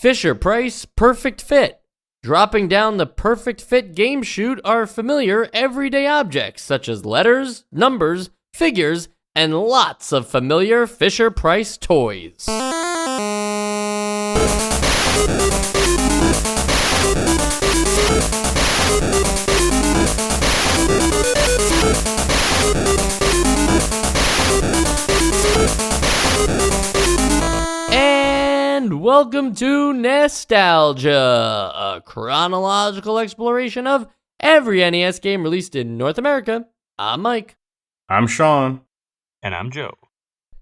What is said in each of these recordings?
Fisher-Price Perfect Fit. Dropping down the Perfect Fit game chute are familiar everyday objects such as letters, numbers, figures, and lots of familiar Fisher-Price toys. And welcome to Nostalgia, a chronological exploration of every NES game released in North America. I'm Mike. I'm Sean. And I'm Joe.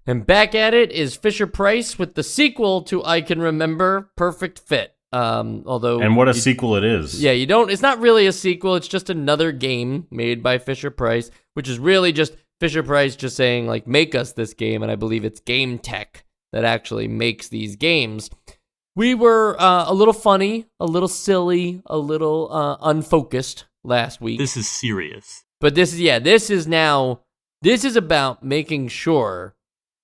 And back at it is Fisher-Price with the sequel to I Can Remember, Perfect Fit. And what a sequel it is. Yeah, it's not really a sequel, it's just another game made by Fisher-Price, which is really just Fisher-Price just saying, like, make us this game, and I believe it's Game Tech that actually makes these games. We were a little funny, a little silly, a little unfocused last week. This is serious. But this is about making sure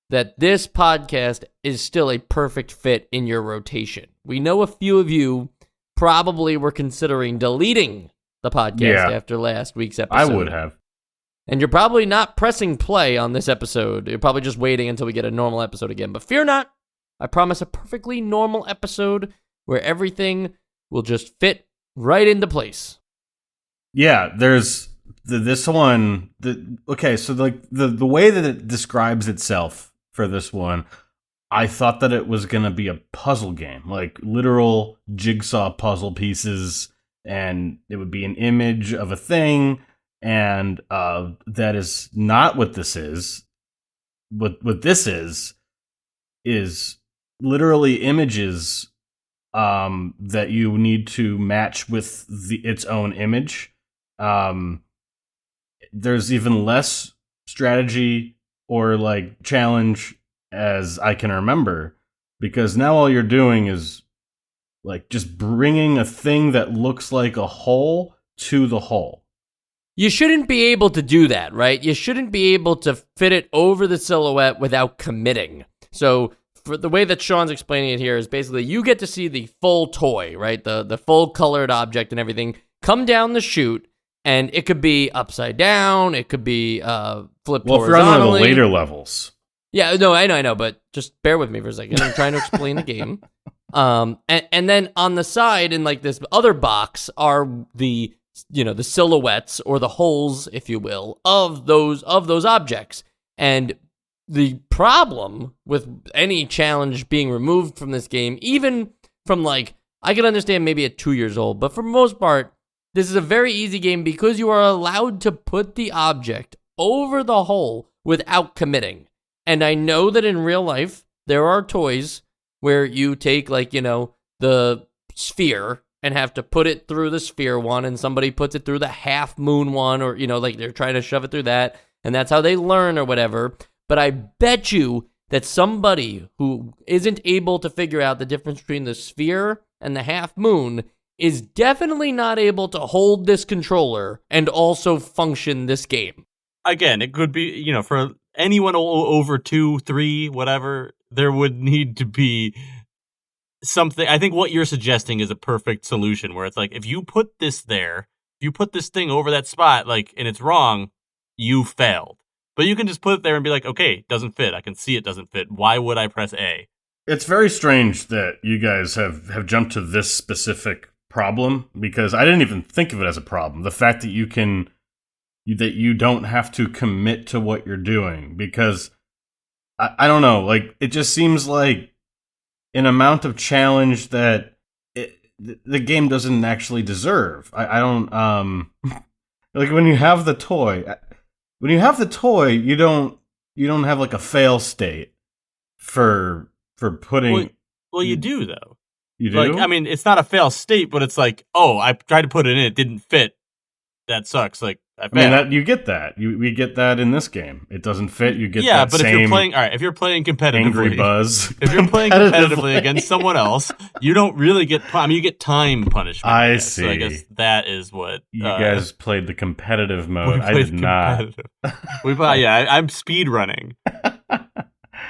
that this podcast is still a perfect fit in your rotation. We know a few of you probably were considering deleting the podcast after last week's episode. I would have. And you're probably not pressing play on this episode. You're probably just waiting until we get a normal episode again. But fear not. I promise a perfectly normal episode where everything will just fit right into place. Yeah, there's this one. So the way that it describes itself for this one, I thought that it was going to be a puzzle game, like literal jigsaw puzzle pieces, and it would be an image of a thing. And that is not what this is. What this is literally images that you need to match with its own image. There's even less strategy or like challenge as I can remember, because now all you're doing is like just bringing a thing that looks like a hole to the hole. You shouldn't be able to do that, right? You shouldn't be able to fit it over the silhouette without committing. So for the way that Sean's explaining it here is basically you get to see the full toy, right? The full colored object and everything come down the chute, and it could be upside down, it could be flipped horizontally. Well, if you're on one of the later levels. Yeah, no, I know, but just bear with me for a second. I'm trying to explain the game. And then on the side in like this other box are the silhouettes or the holes, if you will, of those objects. And the problem with any challenge being removed from this game, even from like, I can understand maybe at 2 years old, but for the most part, this is a very easy game because you are allowed to put the object over the hole without committing. And I know that in real life, there are toys where you take like, the sphere and have to put it through the sphere one, and somebody puts it through the half moon one, or, like they're trying to shove it through that, and that's how they learn or whatever. But I bet you that somebody who isn't able to figure out the difference between the sphere and the half moon is definitely not able to hold this controller and also function this game. Again, it could be, for anyone over 2, 3, whatever, there would need to be something. I think what you're suggesting is a perfect solution where it's like, if you put this there, if you put this thing over that spot, like, and it's wrong, you failed. But you can just put it there and be like, okay, doesn't fit. I can see it doesn't fit. Why would I press A? It's very strange that you guys have jumped to this specific problem, because I didn't even think of it as a problem. The fact that you don't have to commit to what you're doing, because I don't know, like, it just seems like an amount of challenge that the game doesn't actually deserve. I don't like when you have the toy. When you have the toy, you don't have like a fail state for putting. Well, you do though. You do. Like, I mean, it's not a fail state, but it's like, oh, I tried to put it in, it didn't fit. That sucks. Like, I mean, you get that. We get that in this game. It doesn't fit. You get that but same if you're playing, all right, if you're playing competitively, angry buzz. If you're playing competitively against someone else, you don't really get. You get time punishment. I see. So I guess that is what you guys played the competitive mode. I did not. I'm speed running.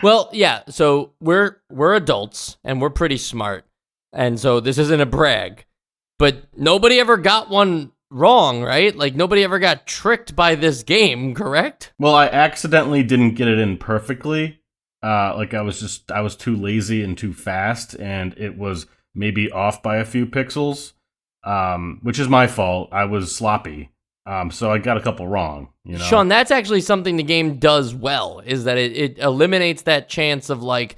Well, yeah. So we're adults and we're pretty smart. And so this isn't a brag. But nobody ever got one wrong, right? Like, nobody ever got tricked by this game, correct? Well, I accidentally didn't get it in perfectly. Like I was too lazy and too fast, and it was maybe off by a few pixels, which is my fault. I was sloppy, so I got a couple wrong. You know, Sean, that's actually something the game does well, is that it eliminates that chance of like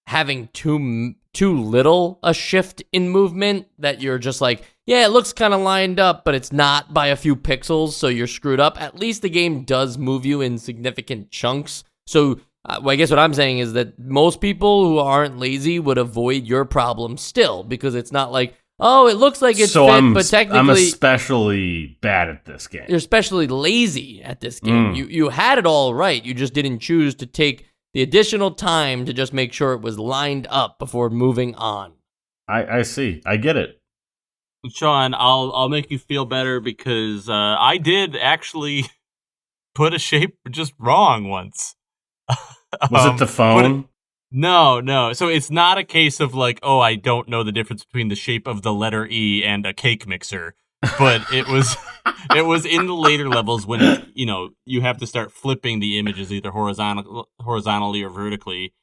having too little a shift in movement, that you're just like, yeah, it looks kind of lined up, but it's not by a few pixels, so you're screwed up. At least the game does move you in significant chunks. So I guess what I'm saying is that most people who aren't lazy would avoid your problem still, because it's not like, oh, it looks like it's fit, but technically I'm especially bad at this game. You're especially lazy at this game. You had it all right. You just didn't choose to take the additional time to just make sure it was lined up before moving on. I see. I get it. Sean, I'll make you feel better because I did actually put a shape just wrong once. Was it the phone? No. So it's not a case of like, oh, I don't know the difference between the shape of the letter E and a cake mixer. But it was in the later levels when, you have to start flipping the images either horizontally or vertically.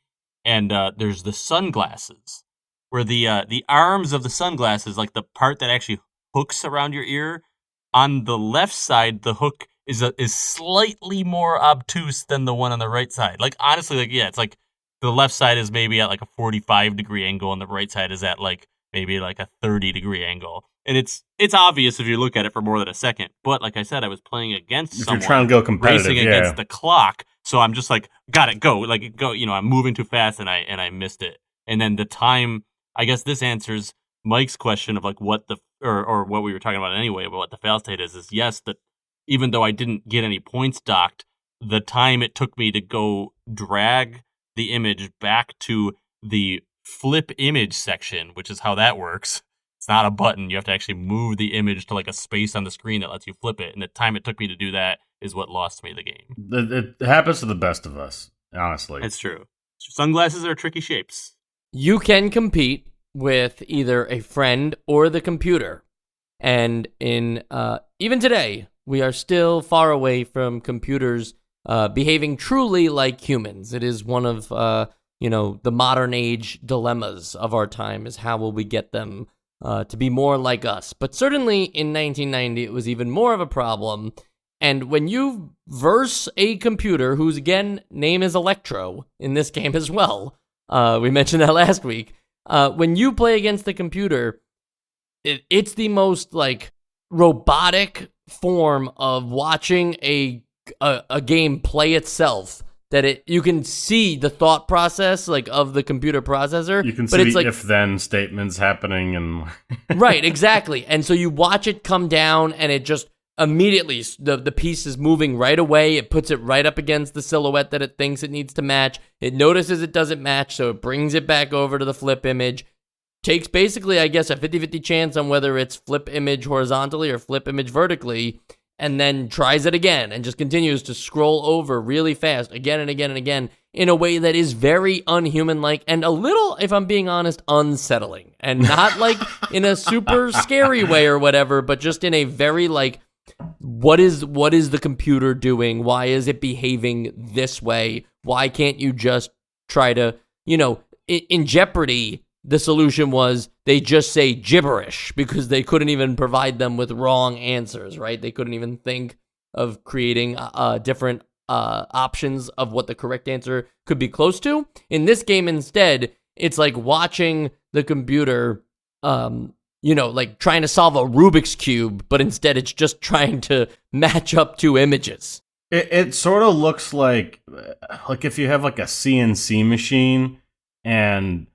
And there's the sunglasses, where the arms of the sunglasses, like the part that actually hooks around your ear, on the left side, the hook is slightly more obtuse than the one on the right side. Like, honestly, like, yeah, it's like the left side is maybe at like a 45-degree angle and the right side is at like maybe like a 30-degree angle. And it's obvious if you look at it for more than a second. But like I said, I was playing against someone. If you're trying to go competitive, racing against the clock. So I'm just like, got it, go. Like, go, I'm moving too fast and I missed it. And then the time, I guess this answers Mike's question of like what or what we were talking about anyway, about what the fail state is yes, that even though I didn't get any points docked, the time it took me to go drag the image back to the flip image section, which is how that works. It's not a button. You have to actually move the image to like a space on the screen that lets you flip it. And the time it took me to do that is what lost me the game. It happens to the best of us, honestly. It's true. Sunglasses are tricky shapes. You can compete with either a friend or the computer. And in even today, we are still far away from computers behaving truly like humans. It is one of the modern age dilemmas of our time, is how will we get them to be more like us. But certainly in 1990, it was even more of a problem. And when you verse a computer, whose, again, name is Electro in this game as well, we mentioned that last week, when you play against the computer, it's the most, like, robotic form of watching a game play itself, that you can see the thought process, like, of the computer processor. You can but see it's like, if-then statements happening and right, exactly. And so you watch it come down, and it just immediately, the piece is moving right away. It puts it right up against the silhouette that it thinks it needs to match. It notices it doesn't match, so it brings it back over to the flip image. Takes basically, I guess, a 50-50 chance on whether it's flip image horizontally or flip image vertically, and then tries it again and just continues to scroll over really fast again and again and again in a way that is very unhuman-like and a little, if I'm being honest, unsettling. And not like in a super scary way or whatever, but just in a very like, what is the computer doing? Why is it behaving this way? Why can't you just try to, in Jeopardy, the solution was they just say gibberish because they couldn't even provide them with wrong answers, right? They couldn't even think of creating different options of what the correct answer could be close to. In this game, instead, it's like watching the computer, like trying to solve a Rubik's Cube, but instead it's just trying to match up two images. It sort of looks like if you have like a CNC machine and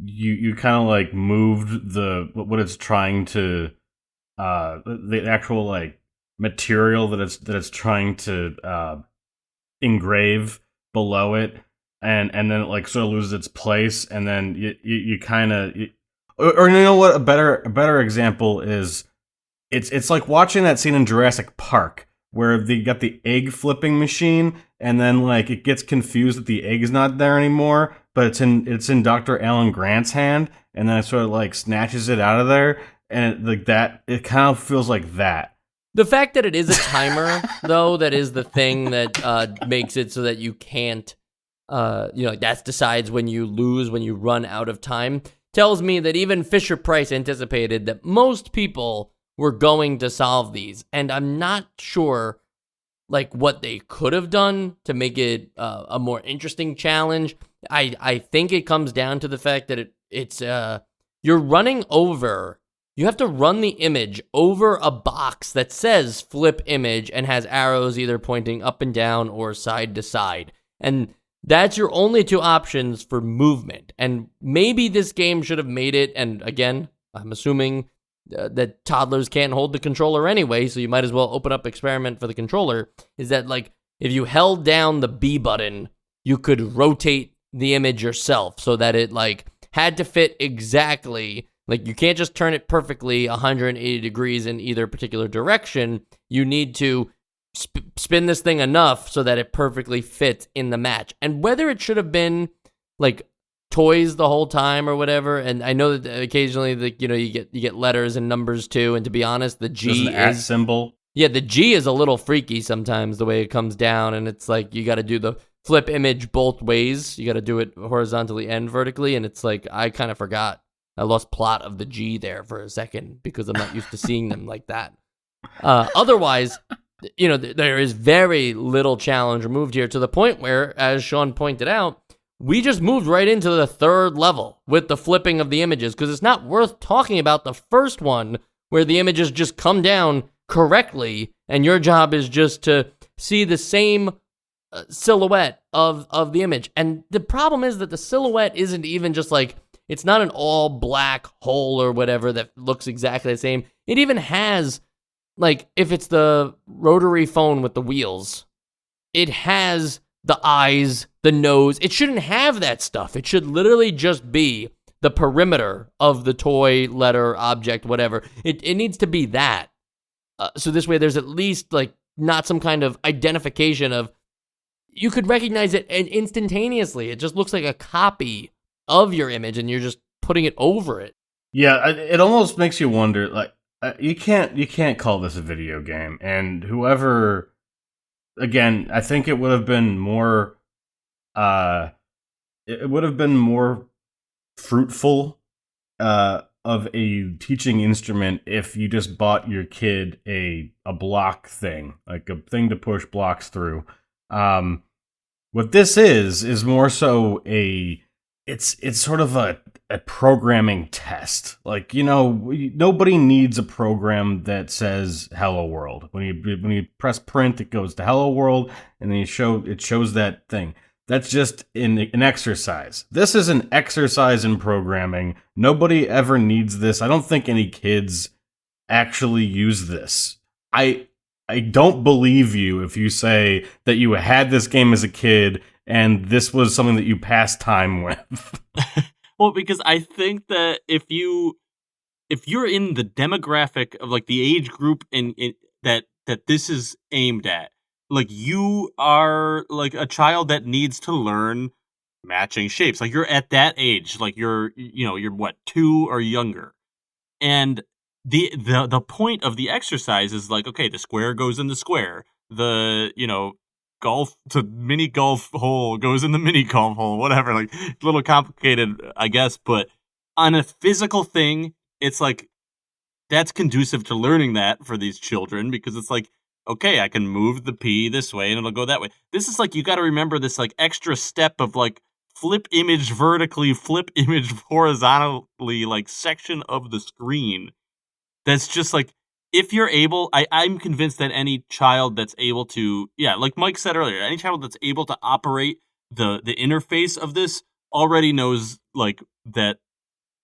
you kind of like moved what it's trying to the actual like material that it's trying to engrave below it, and then it like sort of loses its place, and then you kind of or you know what, a better example is it's like watching that scene in Jurassic Park where they got the egg flipping machine and then like it gets confused that the egg's not there anymore, but it's in Dr. Alan Grant's hand, and then it sort of like snatches it out of there, and it kind of feels like that. The fact that it is a timer, though, that is the thing that makes it so that you can't, that decides when you lose, when you run out of time, tells me that even Fisher-Price anticipated that most people were going to solve these. And I'm not sure, like, what they could have done to make it a more interesting challenge. I think it comes down to the fact that it's you're running over. You have to run the image over a box that says flip image and has arrows either pointing up and down or side to side. And that's your only two options for movement. And maybe this game should have made it, and again, I'm assuming that toddlers can't hold the controller anyway, so you might as well open up experiment for the controller, is that like if you held down the B button, you could rotate the image yourself so that it like had to fit exactly. Like, you can't just turn it perfectly 180 degrees in either particular direction. You need to spin this thing enough so that it perfectly fits in the match. And whether it should have been, like, toys the whole time or whatever, and I know that occasionally, you get letters and numbers too, and to be honest, the G is... symbol. Yeah, the G is a little freaky sometimes, the way it comes down, and it's like, you got to do the flip image both ways. You got to do it horizontally and vertically, and it's like, I kind of forgot. I lost plot of the G there for a second because I'm not used to seeing them like that. Otherwise, there is very little challenge removed here to the point where, as Sean pointed out, we just moved right into the third level with the flipping of the images because it's not worth talking about the first one where the images just come down correctly and your job is just to see the same silhouette of the image. And the problem is that the silhouette isn't even just like, it's not an all black hole or whatever that looks exactly the same. It even has, like, if it's the rotary phone with the wheels, it has the eyes, the nose. It shouldn't have that stuff. It should literally just be the perimeter of the toy, letter, object, whatever. It needs to be that. So this way there's at least, like, not some kind of identification of, you could recognize it instantaneously. It just looks like a copy of your image and you're just putting it over it. Yeah, it almost makes you wonder, like, you can't call this a video game. And whoever, again, I think it would have been more fruitful of a teaching instrument if you just bought your kid a block thing, like a thing to push blocks through. What this is more so it's sort of a programming test. Like, nobody needs a program that says "Hello World." When you press print, it goes to "Hello World," and then it shows that thing. That's just an exercise. This is an exercise in programming. Nobody ever needs this. I don't think any kids actually use this. I don't believe you if you say that you had this game as a kid and this was something that you passed time with. Well, because I think that if you're in the demographic of like the age group in that this is aimed at, like you are like a child that needs to learn matching shapes. Like you're at that age, like you're what, 2 or younger. And the point of the exercise is like, okay, the square goes in the square. The, the mini golf hole goes in the mini golf hole, whatever. Like, it's a little complicated, I guess, but on a physical thing, it's like, that's conducive to learning that for these children because it's like, okay, I can move the P this way and it'll go that way. This is like, you got to remember this like extra step of like flip image vertically, flip image horizontally, like section of the screen. That's just like, if you're able, I'm convinced that any child that's able to, like Mike said earlier, any child that's able to operate the interface of this already knows like that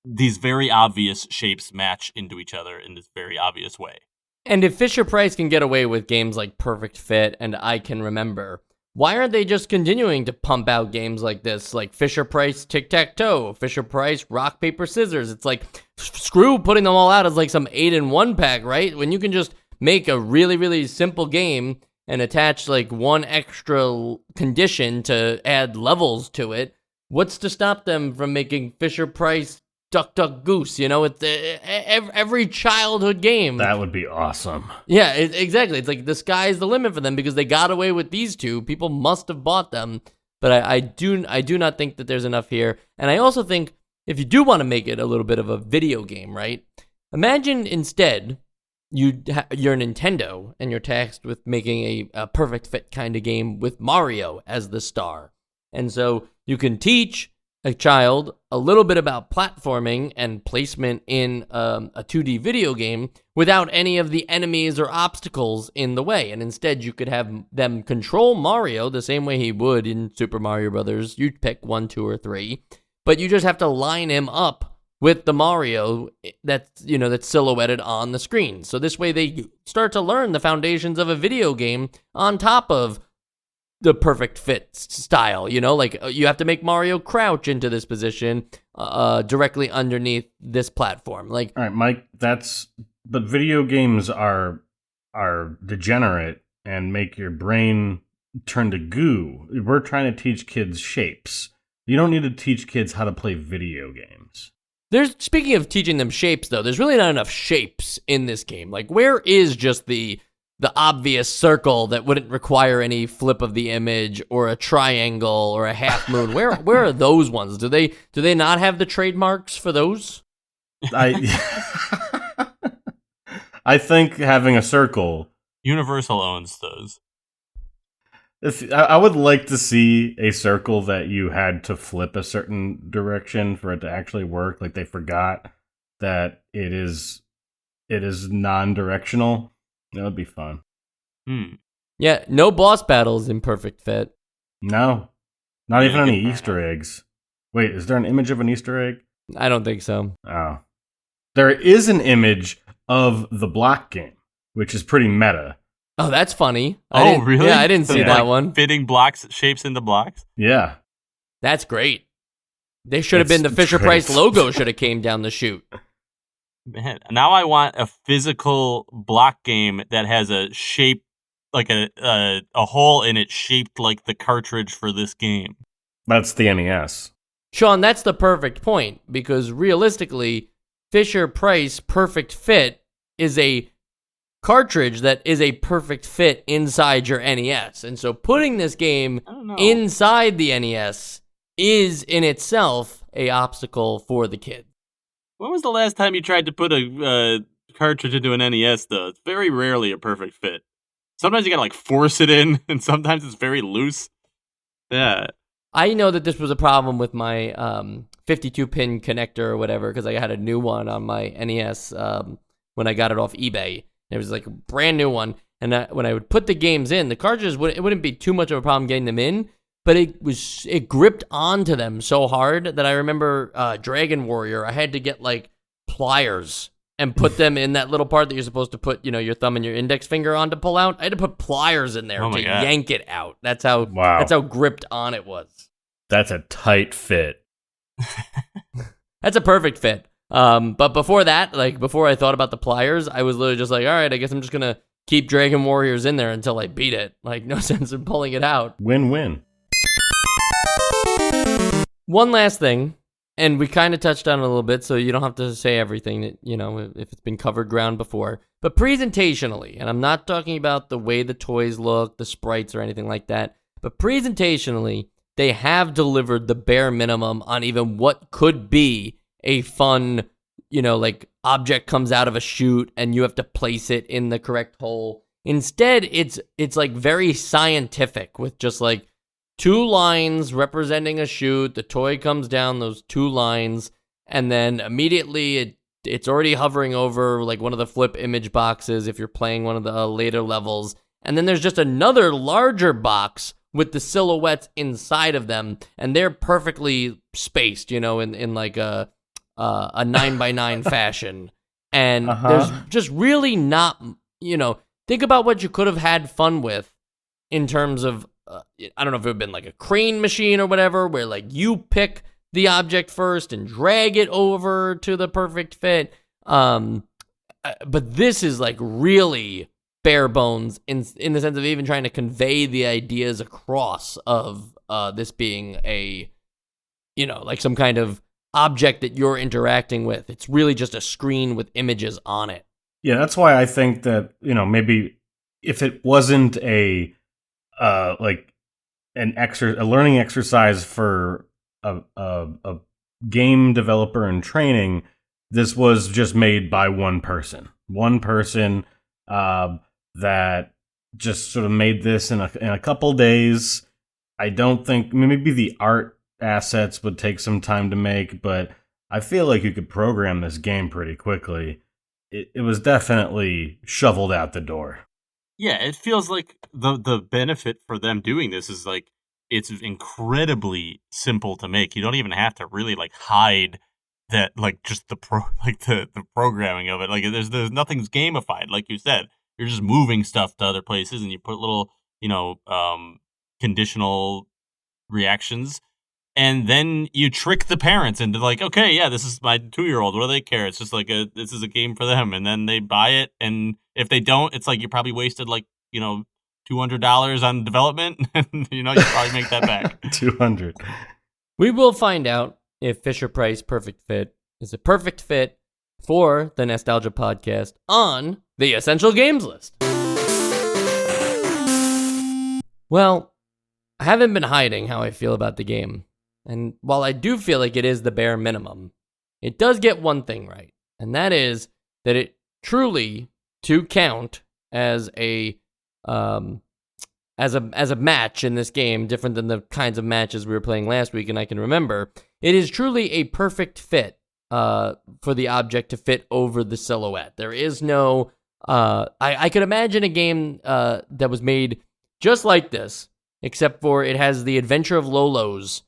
these very obvious shapes match into each other in this very obvious way. And if Fisher-Price can get away with games like Perfect Fit and I Can Remember, why aren't they just continuing to pump out games like this, like Fisher-Price Tic-Tac-Toe, Fisher-Price Rock, Paper, Scissors? It's like, screw putting them all out as like some 8-in-1 pack, right? When you can just make a really, really simple game and attach like one extra condition to add levels to it, what's to stop them from making Fisher-Price Duck Duck Goose? You know, it's every childhood game. That would be awesome. Yeah, exactly. It's like the sky's the limit for them because they got away with these two. People must have bought them, but I do not think that there's enough here. And I also think if you do want to make it a little bit of a video game, right? Imagine instead you're Nintendo and you're tasked with making a perfect fit kind of game with Mario as the star. And so you can teach a child a little bit about platforming and placement in a 2D video game without any of the enemies or obstacles in the way. And instead you could have them control Mario the same way he would in Super Mario Brothers. You'd pick 1, 2, or 3, but you just have to line him up with the Mario that's silhouetted on the screen. So this way they start to learn the foundations of a video game on top of the perfect fit style. Like you have to make Mario crouch into this position directly underneath this platform. Like, all right, Mike, but video games are degenerate and make your brain turn to goo. We're trying to teach kids shapes. You don't need to teach kids how to play video games. Speaking of teaching them shapes, though, there's really not enough shapes in this game. Like, where is just the obvious circle that wouldn't require any flip of the image, or a triangle, or a half moon? Where are those ones? Do they not have the trademarks for those? I think having a circle. Universal owns those. I would like to see a circle that you had to flip a certain direction for it to actually work. Like they forgot that it is non-directional. That would be fun. Yeah, no boss battles in Perfect Fit. No, not even any Easter eggs. Wait, is there an image of an Easter egg? I don't think so. Oh, there is an image of the block game, which is pretty meta. Oh, that's funny. Really? Yeah, I didn't see that one. Fitting shapes into blocks? Yeah. That's great. They should have been the Fisher-Price logo should have came down the chute. Man, now I want a physical block game that has a shape, like a hole in it shaped like the cartridge for this game. That's the NES. Sean, that's the perfect point, because realistically, Fisher-Price Perfect Fit is a cartridge that is a perfect fit inside your NES. And so putting this game inside the NES is in itself a obstacle for the kid. When was the last time you tried to put a cartridge into an NES, though? It's very rarely a perfect fit. Sometimes you gotta force it in, and sometimes it's very loose. Yeah. I know that this was a problem with my 52-pin connector or whatever, because I had a new one on my NES when I got it off eBay. It was like a brand new one, and when I would put the games in, the cartridges it wouldn't be too much of a problem getting them in, but it gripped onto them so hard that I remember Dragon Warrior. I had to get pliers and put them in that little part that you're supposed to put your thumb and your index finger on to pull out. I had to put pliers in there to yank it out. That's how gripped on it was. That's a tight fit. That's a perfect fit. But before that, before I thought about the pliers, I was literally just all right, I guess I'm just gonna keep Dragon Warriors in there until I beat it. No sense in pulling it out. Win-win. One last thing, and we kind of touched on it a little bit, so you don't have to say everything that, if it's been covered ground before. But presentationally, and I'm not talking about the way the toys look, the sprites, or anything like that, but presentationally, they have delivered the bare minimum on even what could be a fun, object comes out of a chute and you have to place it in the correct hole. Instead, it's very scientific with just 2 lines representing a chute. The toy comes down those 2 lines, and then immediately it's already hovering over one of the flip image boxes if you're playing one of the later levels. And then there's just another larger box with the silhouettes inside of them, and they're perfectly spaced, in a 9x9 fashion. And there's just really not, think about what you could have had fun with in terms of, I don't know if it would have been a crane machine or whatever, where you pick the object first and drag it over to the perfect fit. But this is really bare bones in the sense of even trying to convey the ideas across of this being a, like some kind of object that you're interacting with. It's really just a screen with images on it. Yeah, that's why I think that, maybe if it wasn't a learning exercise for a game developer in training, this was just made by one person that just sort of made this in a couple days. I don't think, maybe the art assets would take some time to make, but I feel like you could program this game pretty quickly. It was definitely shoveled out the door. Yeah, it feels like the benefit for them doing this is like it's incredibly simple to make. You don't even have to really like hide that, like, just the programming of it. Like there's nothing's gamified, like you said. You're just moving stuff to other places, and you put little conditional reactions. And then you trick the parents into like, okay, yeah, this is my 2-year-old. What do they care? It's just like this is a game for them. And then they buy it. And if they don't, it's like you probably wasted like, $200 on development. And, you probably make that back. 200. We will find out if Fisher-Price Perfect Fit is a perfect fit for the Nostalgia Podcast on the Essential Games List. Well, I haven't been hiding how I feel about the game. And while I do feel like it is the bare minimum, it does get one thing right. And that is that it truly, to count as a match in this game, different than the kinds of matches we were playing last week and I can remember, it is truly a perfect fit for the object to fit over the silhouette. There is no... I could imagine a game that was made just like this, except for it has the Adventure of Lolo's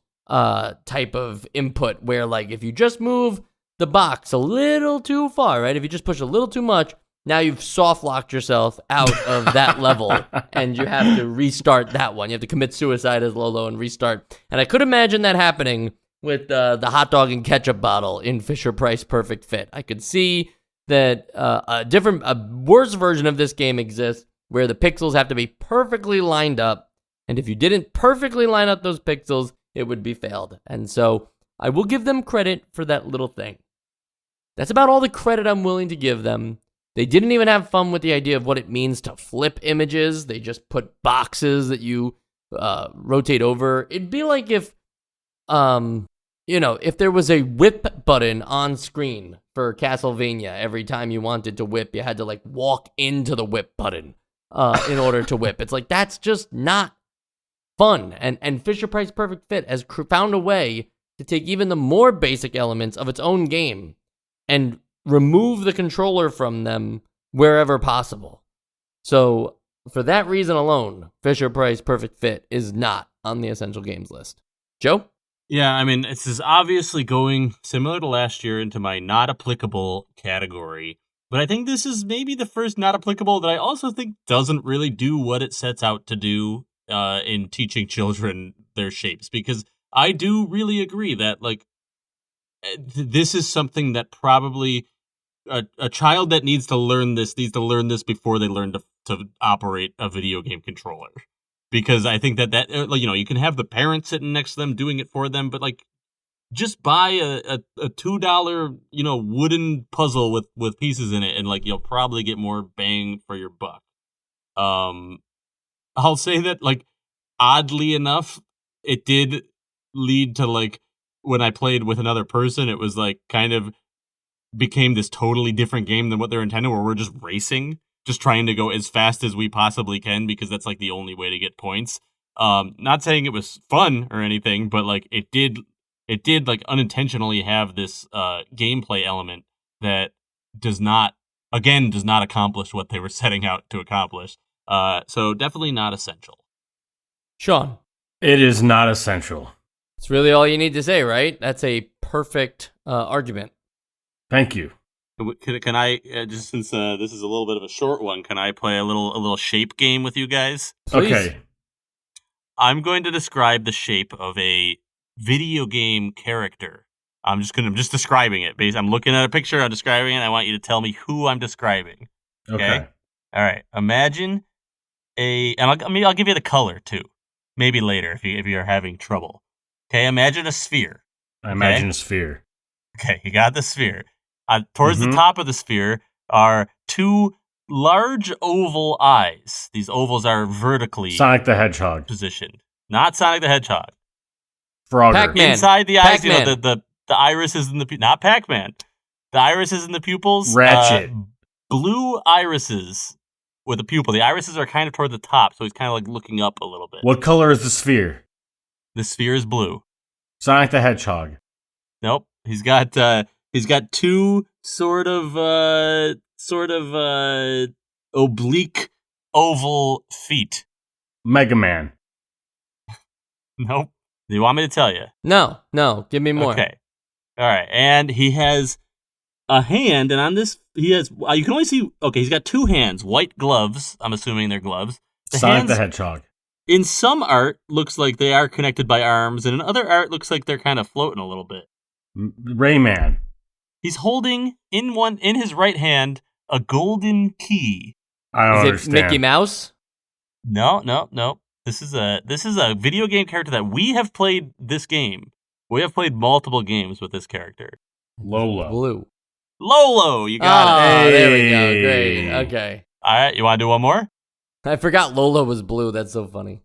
type of input where, like, if you just move the box a little too far, right? If you just push a little too much, now you've soft locked yourself out of that level, and you have to restart that one. You have to commit suicide as Lolo and restart. And I could imagine that happening with the hot dog and ketchup bottle in Fisher-Price Perfect Fit. I could see that a worse version of this game exists where the pixels have to be perfectly lined up, and if you didn't perfectly line up those pixels, it would be failed. And so I will give them credit for that little thing. That's about all the credit I'm willing to give them. They didn't even have fun with the idea of what it means to flip images. They just put boxes that you rotate over. It'd be like if, if there was a whip button on screen for Castlevania. Every time you wanted to whip, you had to like walk into the whip button in order to whip. It's like, that's just not fun. And Fisher-Price Perfect Fit has found a way to take even the more basic elements of its own game and remove the controller from them wherever possible. So for that reason alone, Fisher-Price Perfect Fit is not on the Essential Games list. Joe? Yeah, I mean, this is obviously going similar to last year into my not applicable category. But I think this is maybe the first not applicable that I also think doesn't really do what it sets out to do in teaching children their shapes. Because I do really agree that, like, this is something that probably a child that needs to learn this before they learn to operate a video game controller. Because I think that you can have the parents sitting next to them doing it for them, but like, just buy a $2 wooden puzzle with pieces in it, and like, you'll probably get more bang for your buck. I'll say that, like, oddly enough, it did lead to, like, when I played with another person, it was like kind of became this totally different game than what they're intended, where we're just racing, just trying to go as fast as we possibly can, because that's like the only way to get points. Not saying it was fun or anything, but like it did like unintentionally have this gameplay element that does not accomplish what they were setting out to accomplish. So definitely not essential. Sean? It is not essential. It's really all you need to say, right? That's a perfect argument. Thank you. Can I, just since this is a little bit of a short one, can I play a little shape game with you guys? Please. Okay. I'm going to describe the shape of a video game character. I'm just describing it. I'm looking at a picture, I'm describing it, I want you to tell me who I'm describing. Okay. All right. Imagine I'll give you the color too. Maybe later if you're having trouble. Okay. Imagine a sphere. I imagine a sphere. Okay. You got the sphere. Towards the top of the sphere are two large oval eyes. These ovals are vertically Sonic the Hedgehog. positioned. Not Sonic the Hedgehog. Frogger. Pac-Man. Inside the eyes, Pac-Man. you know, the irises and not Pac-Man. The irises and the pupils. Ratchet. Blue irises with a pupil. The irises are kind of toward the top, so he's kind of like looking up a little bit. What color is the sphere? The sphere is blue. Sonic the Hedgehog. Nope. He's got two sort of oblique oval feet. Mega Man. Nope. Do you want me to tell you? No, give me more. Okay. All right. And he has a hand, and on this, he has, you can only see, okay, he's got two hands, white gloves. I'm assuming they're gloves. Sonic the Hedgehog. In some art, looks like they are connected by arms, and in other art, looks like they're kind of floating a little bit. Rayman. He's holding in his right hand a golden key. I don't Is it understand. Mickey Mouse? No. This is a video game character that we have played this game. We have played multiple games with this character. Lola. Blue. Lolo, you got it. Oh, there we go. Hey. Great. Okay. All right, you want to do one more? I forgot Lola was blue. That's so funny.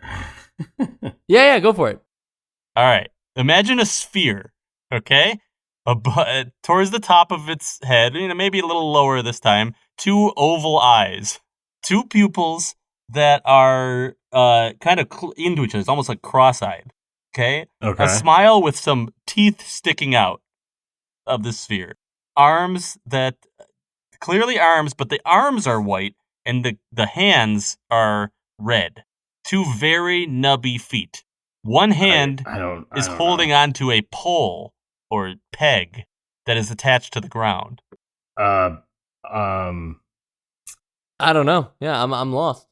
Yeah, go for it. All right. Imagine a sphere, okay? Towards the top of its head, maybe a little lower this time, two oval eyes, two pupils that are kind of into each other. It's almost like cross-eyed, okay? Okay. A smile with some teeth sticking out of the sphere. Arms that, clearly arms, but the arms are white and the hands are red. Two very nubby feet. One hand I is don't holding know. onto a pole or peg that is attached to the ground. I don't know. Yeah, I'm lost.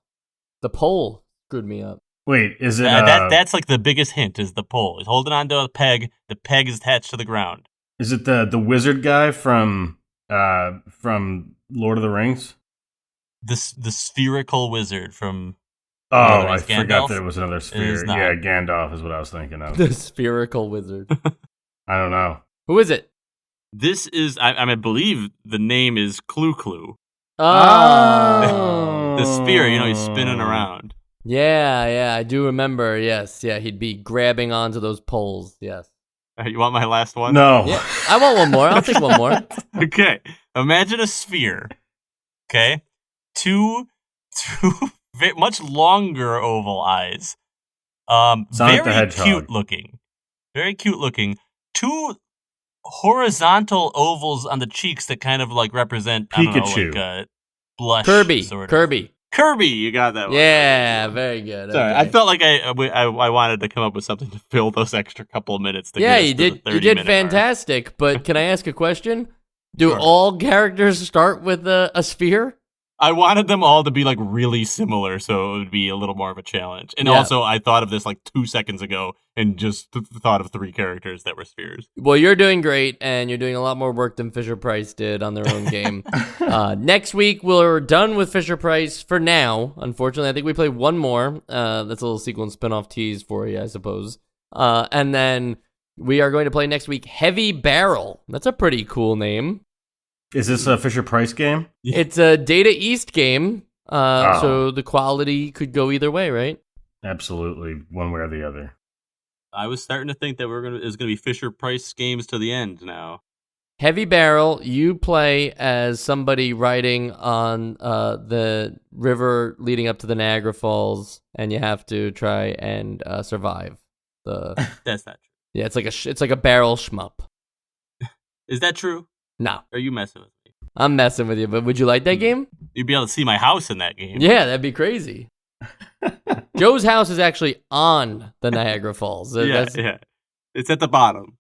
The pole screwed me up. Wait, is it That's like the biggest hint is the pole. He's holding onto a peg. The peg is attached to the ground. is it the wizard guy from Lord of the Rings? The spherical wizard from Oh, Lord of the I Rings, forgot Gandalf? that it was another It sphere. is not. Yeah, Gandalf is what I was thinking of. The spherical wizard. I don't know. Who is it? This is, I believe the name is Clue. Oh. The sphere, he's spinning around. Yeah, I do remember. Yes, yeah, he'd be grabbing onto those poles. Yes. You want my last one? No. Yeah, I want one more. I'll take one more. Okay. Imagine a sphere. Okay. Two much longer oval eyes. Sonic the Very Hedgehog. cute looking. Very cute looking. Two horizontal ovals on the cheeks that kind of like represent Pikachu. Blush. Kirby. Sort of. Kirby. You got that one. Yeah, very good. Sorry, Okay. I felt like I wanted to come up with something to fill those extra couple of minutes. To Yeah, get us you to the did. You 30-minute did mark. fantastic. But can I ask a question? Do Sure. all characters start with a sphere? I wanted them all to be like really similar, so it would be a little more of a challenge. And Yeah. also, I thought of this like 2 seconds ago and just thought of 3 characters that were spheres. Well, you're doing great, and you're doing a lot more work than Fisher Price did on their own game. Next week, we're done with Fisher Price for now. Unfortunately, I think we play one more. That's a little sequel and spin-off tease for you, I suppose. And then we are going to play next week Heavy Barrel. That's a pretty cool name. Is this a Fisher Price game? It's a Data East game, Oh. so the quality could go either way, right? Absolutely, one way or the other. I was starting to think that it's gonna be Fisher Price games to the end now. Heavy Barrel, you play as somebody riding on the river leading up to the Niagara Falls, and you have to try and survive. That's not true. Yeah, it's like a barrel shmup. Is that true? No, Or are you messing with me? I'm messing with you, but would you like that game? You'd be able to see my house in that game. Yeah, that'd be crazy. Joe's house is actually on the Niagara Falls. That's- Yeah. It's at the bottom.